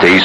23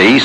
23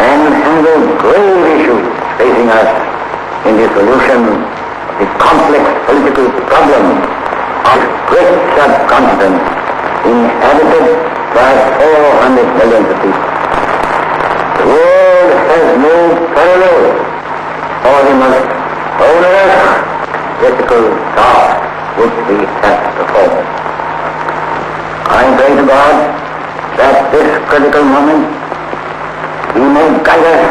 and handle grave issues facing us in the solution of the complex political problem of great subcontinent inhabited by 400 millions of people. The world has no parallel for the most onerous ethical task which we have before us. I pray to God that this critical moment He may guide us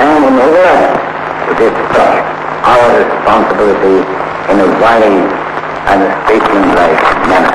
and enable us to discharge our responsibility in a wise and statesmanlike manner.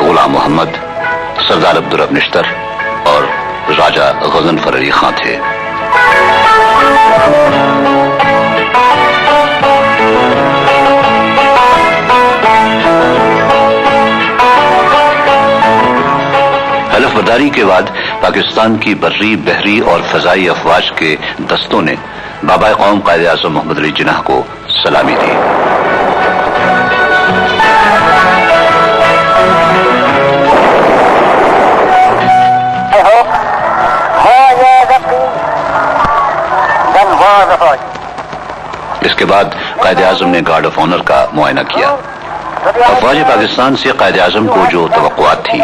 Ghulam محمد، سردار عبدالرب نشتر اور راجہ غضنفر علی خان تھے۔ حلف برداری کے بعد پاکستان کی بری، بحری اور فضائی افواج کے دستوں نے بابا قوم قائد اعظم محمد علی جناح کو سلامی دی۔ اس کے بعد قائد اعظم نے گارڈ آف آنر کا معائنہ کیا۔ افواج پاکستان سے قائد اعظم کو جو توقعات تھی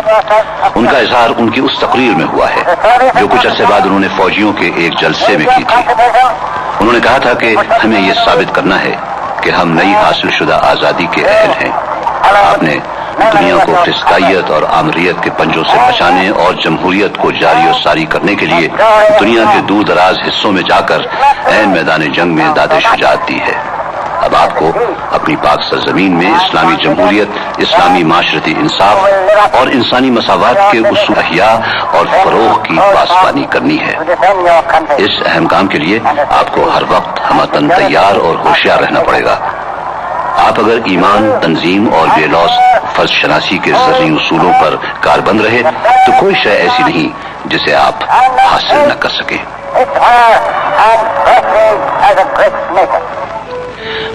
ان کا اظہار ان کی اس تقریر میں ہوا ہے جو کچھ عرصے بعد انہوں نے فوجیوں کے ایک جلسے میں کی تھی۔ انہوں نے کہا تھا کہ ہمیں یہ ثابت کرنا ہے کہ ہم نئی حاصل شدہ آزادی کے اہل ہیں۔ آپ نے دنیا کو فسطائیت اور آمریت کے پنجوں سے بچانے اور جمہوریت کو جاری و ساری کرنے کے لیے دنیا کے دور دراز حصوں میں جا کر عین میدان جنگ میں داد شجاعت دی ہے۔ اب آپ کو اپنی پاک سرزمین میں اسلامی جمہوریت، اسلامی معاشرتی انصاف اور انسانی مساوات کے اصول احیاء اور فروغ کی پاسبانی کرنی ہے۔ اس اہم کام کے لیے آپ کو ہر وقت ہمتن تیار اور ہوشیار رہنا پڑے گا۔ آپ اگر ایمان، تنظیم اور بے لوث فرض شناسی کے زرعی اصولوں پر کاربند رہے تو کوئی شے ایسی نہیں جسے آپ حاصل نہ کر سکیں۔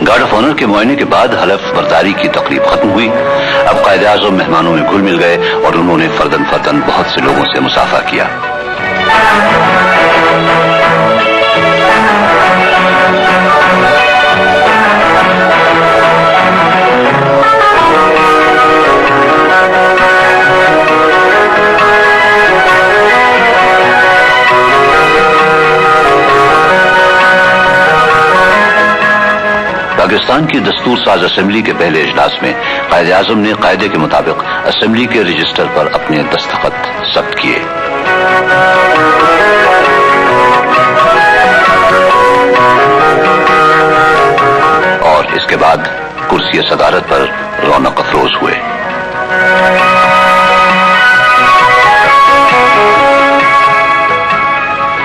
گارڈ آف آنر کے معائنے کے بعد حلف برداری کی تقریب ختم ہوئی۔ اب قائد اعظم مہمانوں میں گھل مل گئے اور انہوں نے فردن فردن بہت سے لوگوں سے مصافحہ کیا۔ پاکستان کی دستور ساز اسمبلی کے پہلے اجلاس میں قائد اعظم نے قاعدے کے مطابق اسمبلی کے رجسٹر پر اپنے دستخط ثبت کیے۔ اور اس کے بعد کرسی صدارت پر رونق افروز ہوئے۔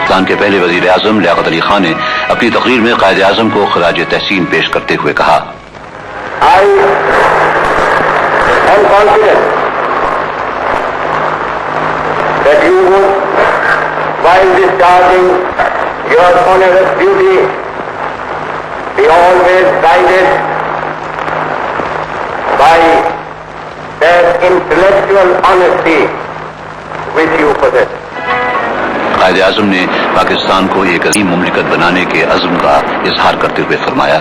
پاکستان کے پہلے وزیر اعظم لیاقت علی خان نے اپنی تقریر میں قائد اعظم کو خراج تحسین پیش کرتے ہوئے کہا، I am confident that you would, while discharging your onerous duty, be always guided by that intellectual honesty which you possess. Quaid Azam نے پاکستان کو ایک عظیم مملکت بنانے کے عزم کا اظہار کرتے ہوئے فرمایا،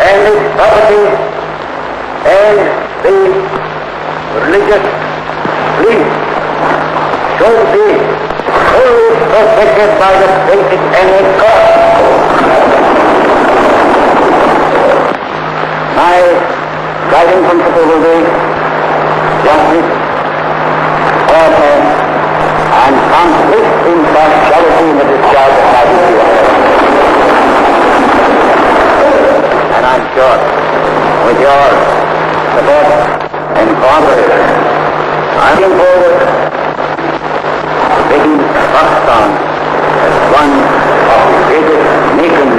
And its property and the religious belief should be fully protected by the basic and code. My guiding principle will be justice, fairness, and complete impartiality in the discharge of my duty. And I'm sure, with your support and cooperation, I'm looking forward to taking Pakistan as one of the greatest nations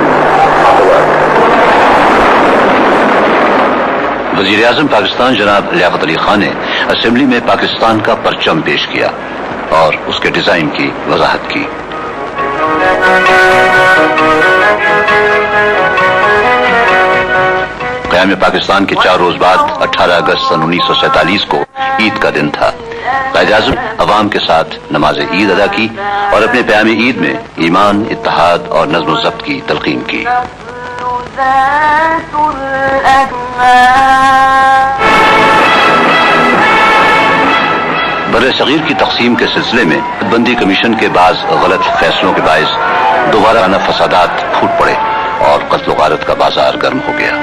of the world. وزیر اعظم پاکستان جناب لیاقت علی خان نے assembly میں پاکستان کا پرچم پیش کیا اور اس کے ڈیزائن کی وضاحت کی۔ قیام پاکستان کے 4 روز بعد 18 اگست سن 1947 کو عید کا دن تھا۔ قائد اعظم عوام کے ساتھ نماز عید ادا کی اور اپنے پیام عید میں ایمان، اتحاد اور نظم و ضبط کی تلقین کی۔ بر صغیر کی تقسیم کے سلسلے میں بندی کمیشن کے بعض غلط فیصلوں کے باعث دوبارہ فسادات پھوٹ پڑے اور قتل و غارت کا بازار گرم ہو گیا۔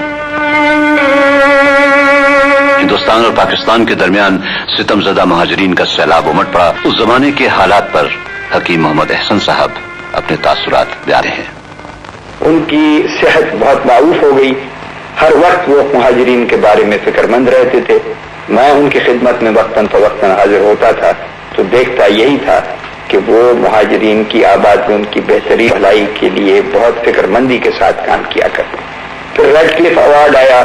ہندوستان اور پاکستان کے درمیان ستم زدہ مہاجرین کا سیلاب امٹ پڑا۔ اس زمانے کے حالات پر حکیم محمد احسن صاحب اپنے تاثرات بیان ہیں۔ ان کی صحت بہت معروف ہو گئی ہر وقت وہ مہاجرین کے بارے میں فکر مند رہتے تھے. میں ان کی خدمت میں وقتاً فوقتاً حاضر ہوتا تھا تو دیکھتا یہی تھا کہ وہ مہاجرین کی آبادی ان کی بہتری بھلائی کے لیے بہت فکر مندی کے ساتھ کام کیا کرتے. پھر ریڈ کلف ایوارڈ آیا.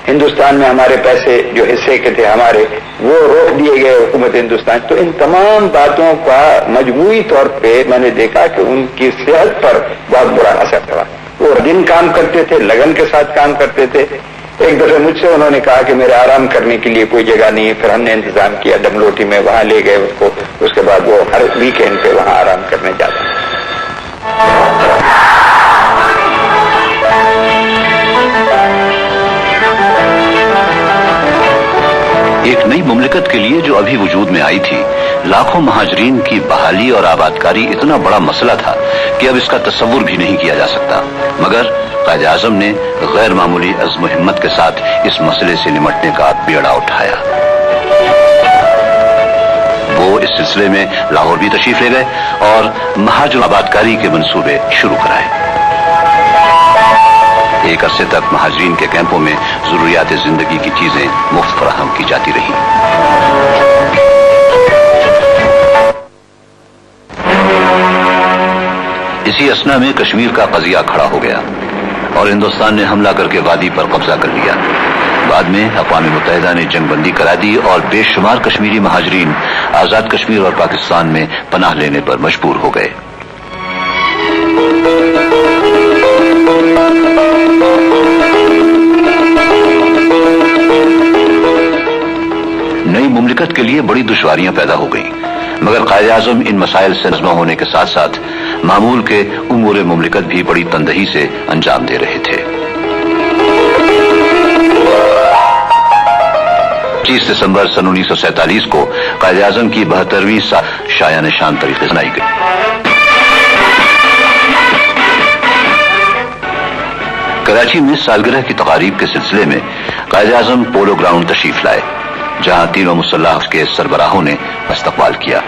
ہندوستان میں ہمارے پیسے جو حصے کے تھے ہمارے وہ روک دیے گئے حکومت ہندوستان. تو ان تمام باتوں کا مجموعی طور پہ میں نے دیکھا کہ ان کی صحت پر بہت برا اثر پڑا. وہ دن کام کرتے تھے, لگن کے ساتھ کام کرتے تھے. ایک دفعہ مجھ سے انہوں نے کہا کہ میرے آرام کرنے کے لیے کوئی جگہ نہیں ہے. پھر ہم نے انتظام کیا ڈملوٹی میں, وہاں لے گئے اس کو. اس کے بعد وہ ہر ویکینڈ پہ وہاں آرام کرنے جاتا ہے. ایک نئی مملکت کے لیے جو ابھی وجود میں آئی تھی, لاکھوں مہاجرین کی بحالی اور آبادکاری اتنا بڑا مسئلہ تھا کہ اب اس کا تصور بھی نہیں کیا جا سکتا. مگر قائد اعظم نے غیر معمولی عزم و ہمت کے ساتھ اس مسئلے سے نمٹنے کا بیڑا اٹھایا. وہ اس سلسلے میں لاہور بھی تشریف لے گئے اور مہاجر آبادکاری کے منصوبے شروع کرائے. ایک عرصے تک مہاجرین کے کیمپوں میں ضروریات زندگی کی چیزیں مفت فراہم کی جاتی رہی. اسی اثنا میں کشمیر کا قضیہ کھڑا ہو گیا اور ہندوستان نے حملہ کر کے وادی پر قبضہ کر لیا. بعد میں اقوام متحدہ نے جنگ بندی کرا دی اور بے شمار کشمیری مہاجرین آزاد کشمیر اور پاکستان میں پناہ لینے پر مجبور ہو گئے. نئی مملکت کے لیے بڑی دشواریاں پیدا ہو گئیں, مگر قائد اعظم ان مسائل سے نظمہ ہونے کے ساتھ ساتھ معمول کے امور مملکت بھی بڑی تندہی سے انجام دے رہے تھے. 25 دسمبر سن 1947 کو قائد اعظم کی 72ویں شایان نشان طریقے سے منائی گئی. کراچی میں سالگرہ کی تقاریب کے سلسلے میں قائد اعظم پولو گراؤنڈ تشریف لائے, جہاں تینوں مسلح کے سربراہوں نے استقبال کیا.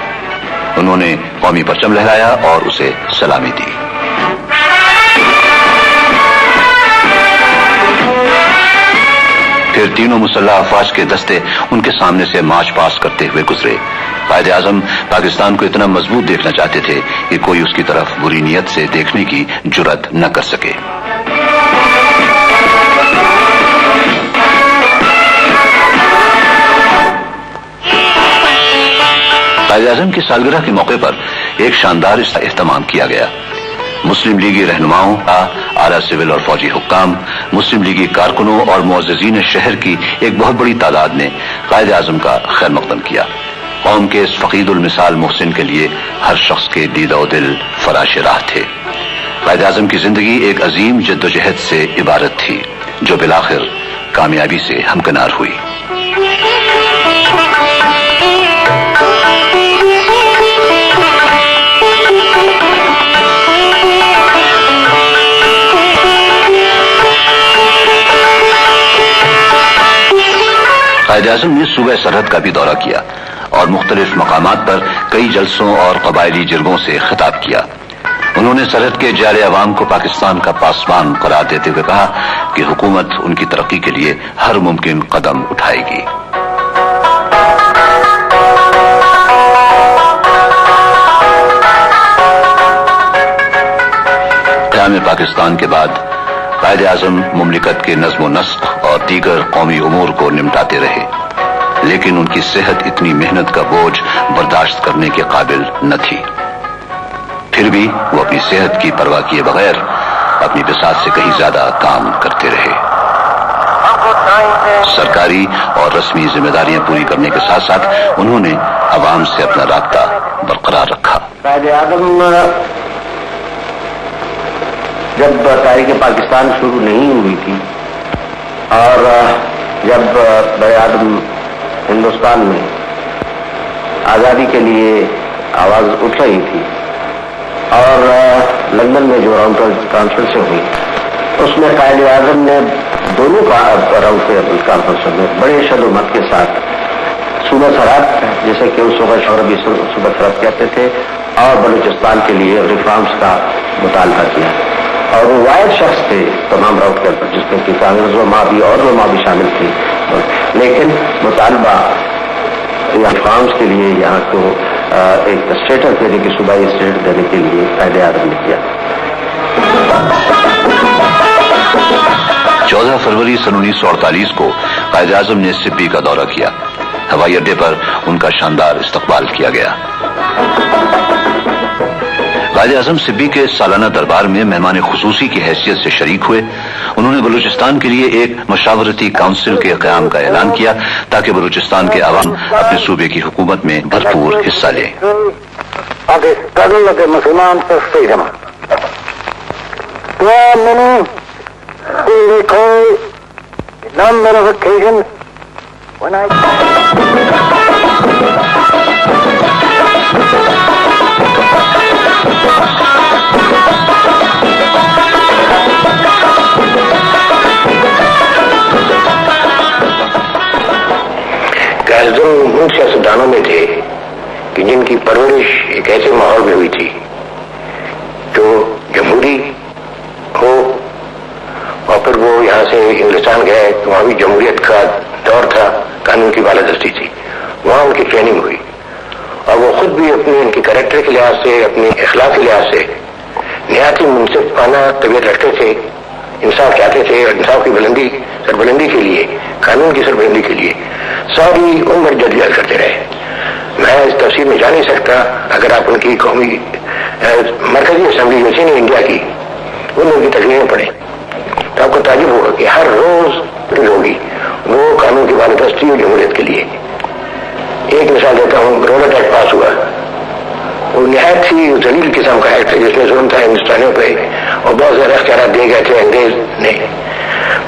انہوں نے قومی پرچم لہرایا اور اسے سلامی دی. پھر تینوں مسلح افواج کے دستے ان کے سامنے سے مارچ پاس کرتے ہوئے گزرے. قائد اعظم پاکستان کو اتنا مضبوط دیکھنا چاہتے تھے کہ کوئی اس کی طرف بری نیت سے دیکھنے کی جرأت نہ کر سکے. قائد اعظم کی سالگرہ کے موقع پر ایک شاندار اہتمام کیا گیا. مسلم لیگی رہنماؤں کا اعلیٰ سول اور فوجی حکام, مسلم لیگی کارکنوں اور معززین شہر کی ایک بہت بڑی تعداد نے قائد اعظم کا خیر مقدم کیا. قوم کے اس فقید المثال محسن کے لیے ہر شخص کے دید و دل فراش راہ تھے. قائد اعظم کی زندگی ایک عظیم جدوجہد سے عبارت تھی جو بالآخر کامیابی سے ہمکنار ہوئی. قائد اعظم نے صوبہ سرحد کا بھی دورہ کیا اور مختلف مقامات پر کئی جلسوں اور قبائلی جرگوں سے خطاب کیا. انہوں نے سرحد کے جارے عوام کو پاکستان کا پاسبان قرار دیتے ہوئے کہا کہ حکومت ان کی ترقی کے لیے ہر ممکن قدم اٹھائے گی. قیام پاکستان کے بعد قائد اعظم مملکت کے نظم و نسق اور دیگر قومی امور کو نمٹاتے رہے, لیکن ان کی صحت اتنی محنت کا بوجھ برداشت کرنے کے قابل نہ تھی. پھر بھی وہ اپنی صحت کی پرواہ کیے بغیر اپنی بساط سے کہیں زیادہ کام کرتے رہے. سرکاری اور رسمی ذمہ داریاں پوری کرنے کے ساتھ ساتھ انہوں نے عوام سے اپنا رابطہ برقرار رکھا. قائد اعظم جب تاریخ پاکستان شروع نہیں ہوئی تھی اور جب برادم ہندوستان میں آزادی کے لیے آواز اٹھ رہی تھی اور لندن میں جو راؤنڈ کانفرنس ہوئی اس میں قائد اعظم نے دونوں راؤنڈ کانفرنس میں بڑے شد و مت کے ساتھ صوبہ سرحد, جیسے کہ اس وقت شوربی صوبہ سرحد کہتے تھے, اور بلوچستان کے لیے ریفارمز کا مطالبہ کیا. اور وہ واحد شخص تھے تمام راؤٹ کے جس میں کہ کانگریس و ماں بھی اور وہ ماں بھی شامل تھی، لیکن مطالبہ فارمز کے لیے یہاں کو ایک اسٹیٹس دینے کی صوبائی اسٹیٹس دینے کے لیے قائد اعظم نے کیا۔ 14 فروری سن 1948 کو قائد اعظم نے سبی کا دورہ کیا۔ ہوائی اڈے پر ان کا شاندار استقبال کیا گیا۔ قائد اعظم سبی کے سالانہ دربار میں مہمان خصوصی کی حیثیت سے شریک ہوئے۔ انہوں نے بلوچستان کے لیے ایک مشاورتی کونسل کے قیام کا اعلان کیا تاکہ بلوچستان کے عوام اپنے صوبے کی حکومت میں بھرپور حصہ لیں۔ ان سیاستدانوں میں تھے کہ جن کی پرورش ایک ایسے ماحول میں ہوئی تھی جو جمہوری ہو، اور پھر وہ یہاں سے ہندوستان گئے تو وہاں بھی جمہوریت کا دور تھا، قانون کی بالادستی تھی، وہاں ان کی ٹریننگ ہوئی، اور وہ خود بھی اپنے ان کے کریکٹر کے لحاظ سے، اپنے اخلاق کے لحاظ سے نہایت ہی منصفانہ طبیعت رکھتے تھے، انصاف چاہتے تھے، اور انصاف کی سربلندی کے لیے، قانون کی سربلندی کے لیے ساری عمر جدوجہد کرتے رہے۔ میں اس تفصیل میں جا نہیں سکتا، اگر آپ ان کی قومی مرکزی اسمبلی جو تھی انڈیا کی، ان لوگوں کی تقریریں پڑھیں تو آپ کو تعجب ہوگا کہ ہر روز ہوگی وہ قانون کی بالادستی اور جمہوریت کے لیے۔ ایک مثال دیتا ہوں، رولٹ ایکٹ پاس ہوا، وہ نہایت ہی ذلیل قسم کا ایکٹ ہے جس میں ظلم تھا ہندوستانیوں پہ، اور بہت زیادہ اختیارات دیے گئے تھے انگریز نے۔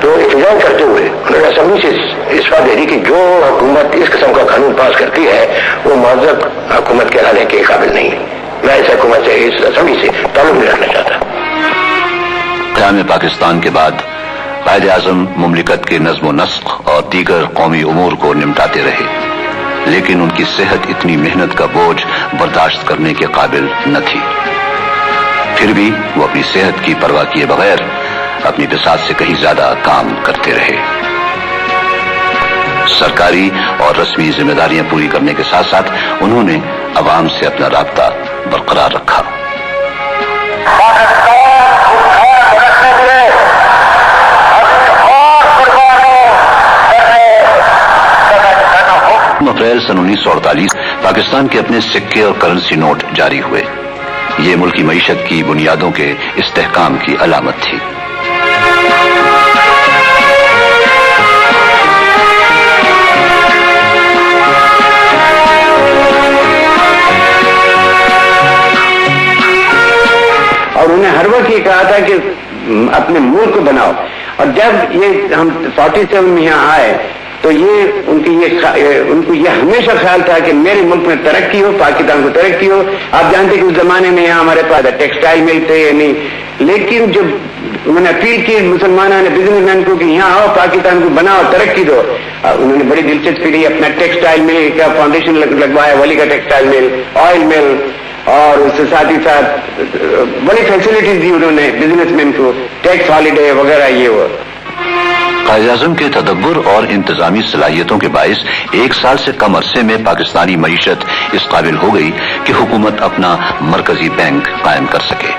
تو احتجاج کرتے ہوئے انہوں نے اسمبلی سے اس بات دے دی کہ جو حکومت اس قسم کا قانون پاس کرتی ہے وہ معذب حکومت کہلانے کے قابل نہیں ہے۔ میں اس حکومت سے، اس اسمبلی سے تعلق نہیں رکھنا چاہتا۔ قیام پاکستان کے بعد قائد اعظم مملکت کے نظم و نسق اور دیگر قومی امور کو نمٹاتے رہے، لیکن ان کی صحت اتنی محنت کا بوجھ برداشت کرنے کے قابل نہ تھی۔ پھر بھی وہ اپنی صحت کی پرواہ کیے بغیر اپنی بساط سے کہیں زیادہ کام کرتے رہے۔ سرکاری اور رسمی ذمہ داریاں پوری کرنے کے ساتھ ساتھ انہوں نے عوام سے اپنا رابطہ برقرار رکھا۔ اپریل سن 1948 پاکستان کے اپنے سکے اور کرنسی نوٹ جاری ہوئے۔ یہ ملکی معیشت کی بنیادوں کے استحکام کی علامت تھی۔ اور انہیں ہر وقت یہ کہا تھا کہ اپنے ملک کو بناؤ، اور جب یہ ہم 47 میں یہاں آئے تو یہ ان کو یہ ہمیشہ خیال تھا کہ میرے ملک میں ترقی ہو، پاکستان کو ترقی ہو۔ آپ جانتے کہ اس زمانے میں یہاں ہمارے پاس ٹیکسٹائل مل تھے یا نہیں، لیکن جب انہوں نے اپیل کی مسلمانوں نے بزنس مین کو کہ یہاں آؤ، پاکستان کو بناؤ، ترقی دو، انہوں نے بڑی دلچسپی لی، اپنا ٹیکسٹائل مل کا فاؤنڈیشن لگوایا، ولی کا ٹیکسٹائل مل، آئل مل، اور اس سے ساتھ ہی ساتھ بڑی فیسلٹیز دی انہوں نے بزنس مین کو، ٹیکس ہالیڈے وغیرہ یہ وہ۔ قائد اعظم کے تدبر اور انتظامی صلاحیتوں کے باعث 1 سال سے کم عرصے میں پاکستانی معیشت اس قابل ہو گئی کہ حکومت اپنا مرکزی بینک قائم کر سکے۔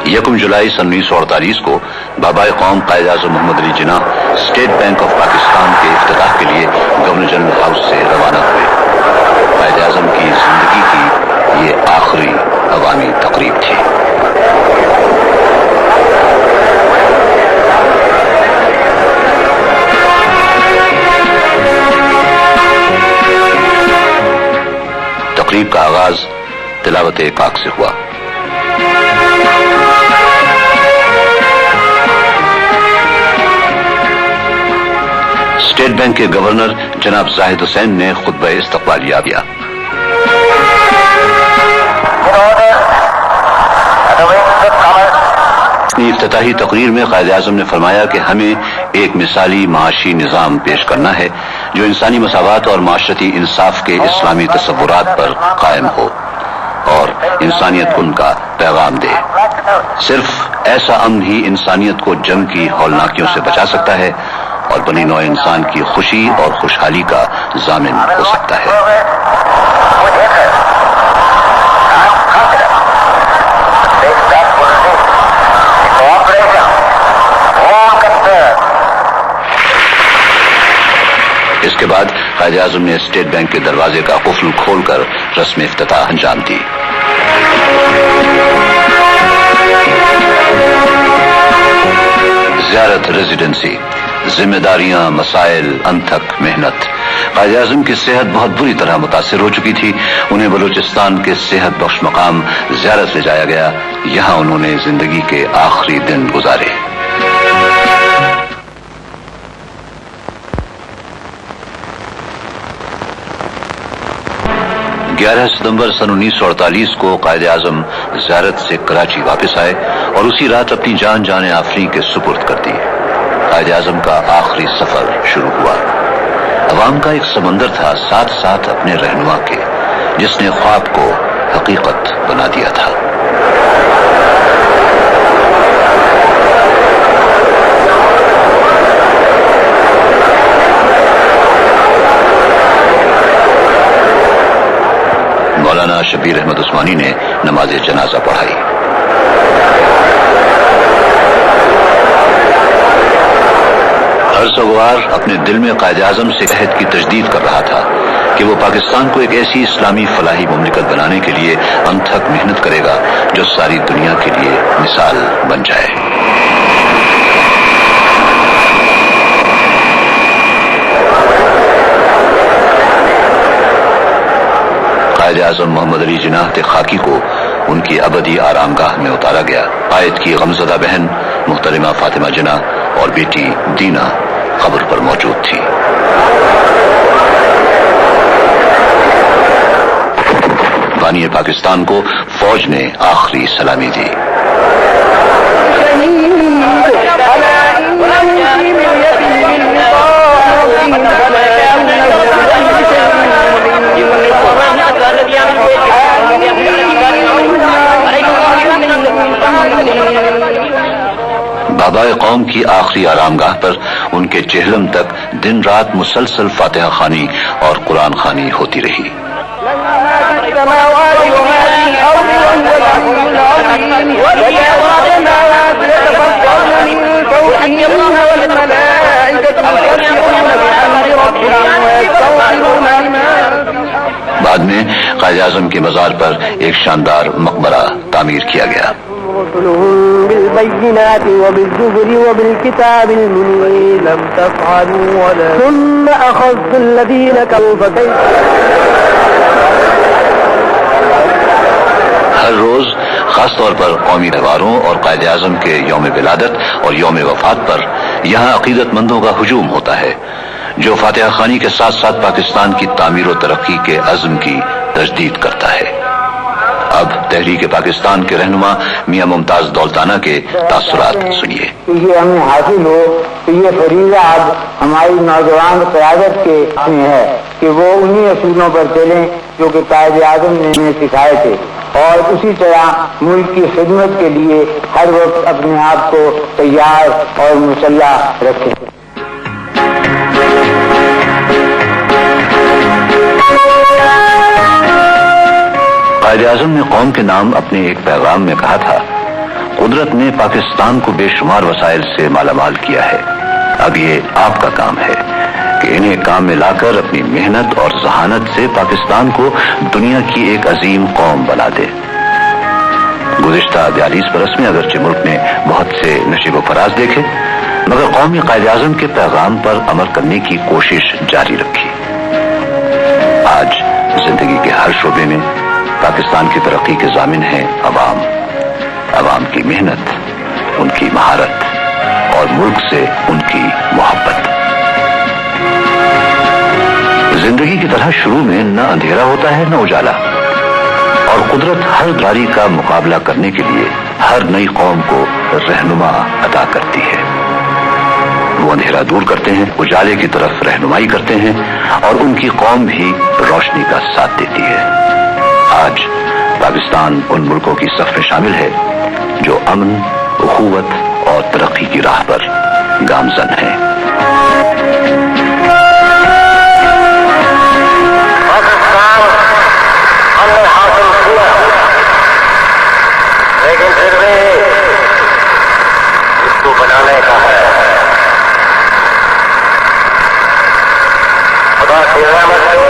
1 جولائی سن 1948 کو بابائے قوم قائد اعظم محمد Ali Jinnah state bank of Pakistan کے افتتاح کے لیے گورنر جنرل ہاؤس سے روانہ ہوئے۔ قائد اعظم کی زندگی کی یہ آخری عوامی تقریب تھی۔ تقریب کا آغاز تلاوت پاک سے ہوا۔ اسٹیٹ بینک کے گورنر جناب زاہد حسین نے خطبہ استقبالیہ دیا۔ اپنی افتتاحی تقریر میں قائد اعظم نے فرمایا کہ ہمیں ایک مثالی معاشی نظام پیش کرنا ہے جو انسانی مساوات اور معاشرتی انصاف کے اسلامی تصورات پر قائم ہو اور انسانیت کو ان کا پیغام دے۔ صرف ایسا امن ہی انسانیت کو جنگ کی ہولناکیوں سے بچا سکتا ہے اور بنی نوع انسان کی خوشی اور خوشحالی کا ضامن ہو سکتا ہے۔ اس کے بعد قائد اعظم نے اسٹیٹ بینک کے دروازے کا قفل کھول کر رسم افتتاح انجام دی۔ زیارت ریزیڈنسی، ذمہ داریاں، مسائل، انتھک محنت۔ قائد اعظم کی صحت بہت بری طرح متاثر ہو چکی تھی۔ انہیں بلوچستان کے صحت بخش مقام زیارت لے جایا گیا۔ یہاں انہوں نے زندگی کے آخری دن گزارے۔ 11 ستمبر سن 1948 کو قائد اعظم زیارت سے کراچی واپس آئے اور اسی رات اپنی جان آفریں کے سپرد کر دی۔ قائد اعظم کا آخری سفر شروع ہوا۔ عوام کا ایک سمندر تھا ساتھ ساتھ اپنے رہنما کے، جس نے خواب کو حقیقت بنا دیا تھا۔ مولانا شبیر احمد عثمانی نے نماز جنازہ پڑھائی۔ ہر سوار اپنے دل میں قائد اعظم سے عہد کی تجدید کر رہا تھا کہ وہ پاکستان کو ایک ایسی اسلامی فلاحی مملکت بنانے کے لیے انتھک محنت کرے گا جو ساری دنیا کے لیے مثال بن جائے۔ قائد اعظم محمد علی جناح خاکی کو ان کی ابدی آرام گاہ میں اتارا گیا۔ قائد کی غمزدہ بہن محترمہ فاطمہ جناح اور بیٹی دینا قبر پر موجود تھی۔ بانی پاکستان کو فوج نے آخری سلامی دی۔ بابائے قوم کی آخری آرام گاہ پر ان کے چہلم تک دن رات مسلسل فاتحہ خوانی اور قرآن خوانی ہوتی رہی۔ بعد میں قائد اعظم کے مزار پر ایک شاندار مقبرہ تعمیر کیا گیا۔ بالبينات وبالزبر وبالكتاب المنير لم تفعلوا ثم أخذت الذين كفروا فكيف۔ ہر روز خاص طور پر قومی تہواروں اور قائد اعظم کے یوم ولادت اور یوم وفات پر یہاں عقیدت مندوں کا ہجوم ہوتا ہے جو فاتحہ خوانی کے ساتھ ساتھ پاکستان کی تعمیر و ترقی کے عزم کی تجدید کرتا ہے۔ اب تحریک پاکستان کے رہنما میاں ممتاز دولتانہ کے تاثرات سنیے۔ یہ ہمیں حاصل ہو کہ یہ فریضہ اب ہماری نوجوان قیادت کے میں ہے کہ وہ انہی اصولوں پر چلیں جو کہ قائد اعظم نے ہمیں سکھائے تھے اور اسی طرح ملک کی خدمت کے لیے ہر وقت اپنے آپ کو تیار اور مسلح رکھیں۔ قائد اعظم نے قوم کے نام اپنے ایک پیغام میں کہا تھا، قدرت نے پاکستان کو بے شمار وسائل سے مالا مال کیا ہے، اب یہ آپ کا کام ہے کہ انہیں کام میں لا کر اپنی محنت اور ذہانت سے پاکستان کو دنیا کی ایک عظیم قوم بنا دے۔ گزشتہ 42 برس میں اگرچہ ملک نے بہت سے نشیب و فراز دیکھے مگر قوم نے قائد اعظم کے پیغام پر عمل کرنے کی کوشش جاری رکھی۔ آج زندگی کے ہر شعبے میں پاکستان کی ترقی کے ضامن ہیں عوام کی محنت، ان کی مہارت اور ملک سے ان کی محبت۔ زندگی کی طرح شروع میں نہ اندھیرا ہوتا ہے نہ اجالا، اور قدرت ہر داری کا مقابلہ کرنے کے لیے ہر نئی قوم کو رہنما عطا کرتی ہے۔ وہ اندھیرا دور کرتے ہیں، اجالے کی طرف رہنمائی کرتے ہیں، اور ان کی قوم بھی روشنی کا ساتھ دیتی ہے۔ آج پاکستان ان ملکوں کی صف میں شامل ہے جو امن، اخوت اور ترقی کی راہ پر گامزن ہیں۔ ہم نے حاصل کیا، لیکن پھر بھی اس کو بنانے کا ہے۔ خدا کی رحمت سے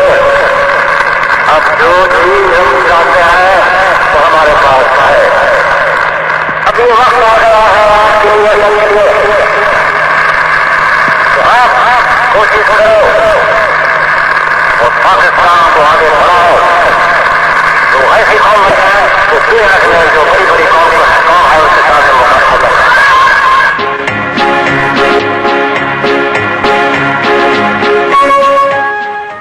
اب جو چیز ہم چاہتے ہیں وہ ہمارے پاس ہے۔ ابھی وقت آ گیا ہے آپ کے لیے تو آپ کوشش کرو اور پاکستان کو آگے بڑھاؤ۔